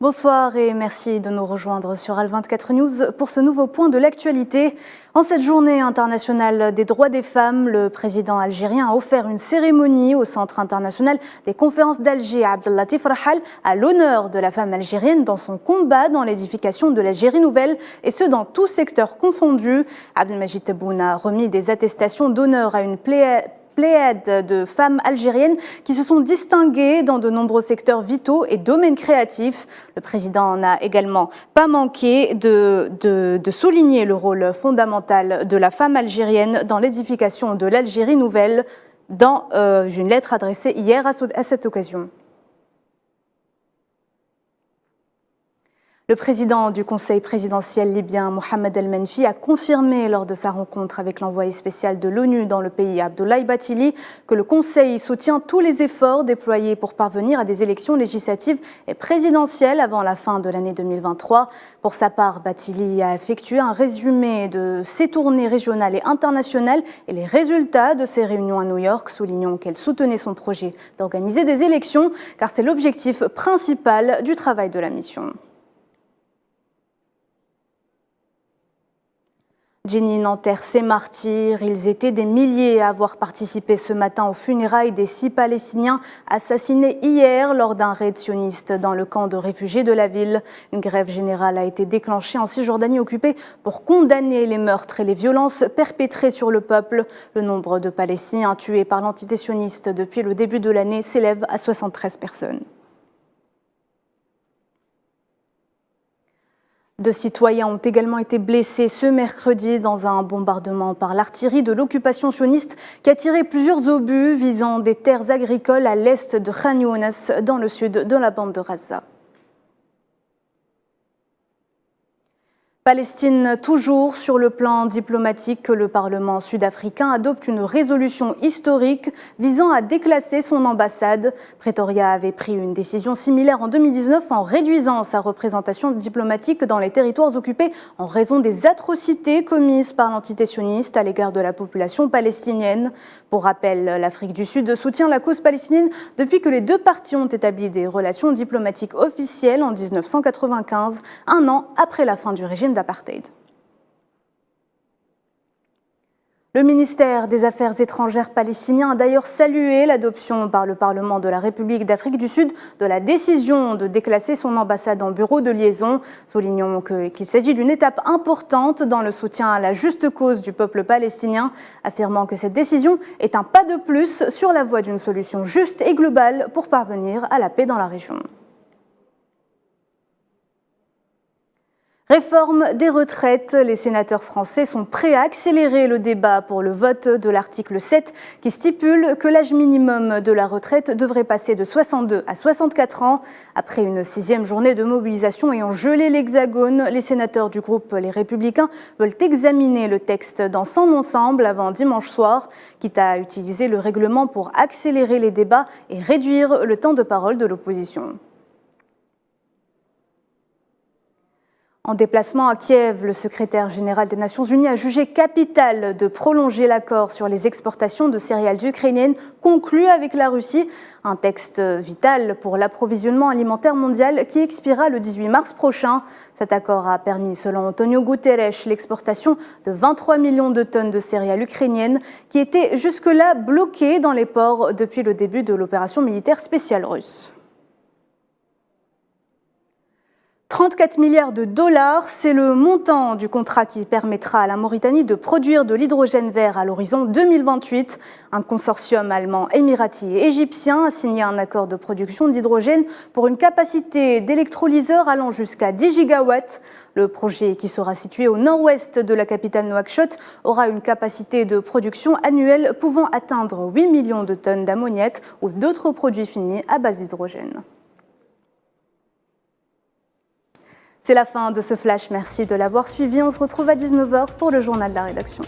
Bonsoir et merci de nous rejoindre sur Al24 News pour ce nouveau point de l'actualité. En cette journée internationale des droits des femmes, le président algérien a offert une cérémonie au Centre international des conférences d'Alger à Abdellatif Rahal à l'honneur de la femme algérienne dans son combat dans l'édification de l'Algérie nouvelle et ce dans tous secteurs confondus. Abdelmajid Tebboune a remis des attestations d'honneur à une pléiade de femmes algériennes qui se sont distinguées dans de nombreux secteurs vitaux et domaines créatifs. Le président n'a également pas manqué de souligner le rôle fondamental de la femme algérienne dans l'édification de l'Algérie nouvelle dans une lettre adressée hier à cette occasion. Le président du Conseil présidentiel libyen, Mohamed El-Menfi, a confirmé lors de sa rencontre avec l'envoyé spécial de l'ONU dans le pays, Abdoulaye Bathily, que le Conseil soutient tous les efforts déployés pour parvenir à des élections législatives et présidentielles avant la fin de l'année 2023. Pour sa part, Bathily a effectué un résumé de ses tournées régionales et internationales et les résultats de ses réunions à New York, soulignant qu'elle soutenait son projet d'organiser des élections, car c'est l'objectif principal du travail de la mission. Jenin enterre ses martyrs. Ils étaient des milliers à avoir participé ce matin aux funérailles des 6 Palestiniens assassinés hier lors d'un raid sioniste dans le camp de réfugiés de la ville. Une grève générale a été déclenchée en Cisjordanie occupée pour condamner les meurtres et les violences perpétrées sur le peuple. Le nombre de Palestiniens tués par l'entité sioniste depuis le début de l'année s'élève à 73 personnes. 2 citoyens ont également été blessés ce mercredi dans un bombardement par l'artillerie de l'occupation sioniste qui a tiré plusieurs obus visant des terres agricoles à l'est de Khan Younes dans le sud de la bande de Gaza. Palestine, toujours sur le plan diplomatique, le Parlement sud-africain adopte une résolution historique visant à déclasser son ambassade. Pretoria avait pris une décision similaire en 2019 en réduisant sa représentation diplomatique dans les territoires occupés en raison des atrocités commises par l'entité sioniste à l'égard de la population palestinienne. Pour rappel, l'Afrique du Sud soutient la cause palestinienne depuis que les 2 parties ont établi des relations diplomatiques officielles en 1995, un an après la fin du régime d'apartheid. Le ministère des Affaires étrangères palestinien a d'ailleurs salué l'adoption par le Parlement de la République d'Afrique du Sud de la décision de déclasser son ambassade en bureau de liaison, soulignant qu'il s'agit d'une étape importante dans le soutien à la juste cause du peuple palestinien, affirmant que cette décision est un pas de plus sur la voie d'une solution juste et globale pour parvenir à la paix dans la région. Réforme des retraites. Les sénateurs français sont prêts à accélérer le débat pour le vote de l'article 7 qui stipule que l'âge minimum de la retraite devrait passer de 62 à 64 ans. Après une 6e journée de mobilisation ayant gelé l'Hexagone, les sénateurs du groupe Les Républicains veulent examiner le texte dans son ensemble avant dimanche soir, quitte à utiliser le règlement pour accélérer les débats et réduire le temps de parole de l'opposition. En déplacement à Kiev, le secrétaire général des Nations Unies a jugé capital de prolonger l'accord sur les exportations de céréales ukrainiennes conclu avec la Russie, un texte vital pour l'approvisionnement alimentaire mondial qui expirera le 18 mars prochain. Cet accord a permis, selon Antonio Guterres, l'exportation de 23 millions de tonnes de céréales ukrainiennes qui étaient jusque-là bloquées dans les ports depuis le début de l'opération militaire spéciale russe. 34 milliards de dollars, c'est le montant du contrat qui permettra à la Mauritanie de produire de l'hydrogène vert à l'horizon 2028. Un consortium allemand, émirati et égyptien a signé un accord de production d'hydrogène pour une capacité d'électrolyseur allant jusqu'à 10 gigawatts. Le projet, qui sera situé au nord-ouest de la capitale Nouakchott, aura une capacité de production annuelle pouvant atteindre 8 millions de tonnes d'ammoniac ou d'autres produits finis à base d'hydrogène. C'est la fin de ce flash, merci de l'avoir suivi. On se retrouve à 19h pour le journal de la rédaction.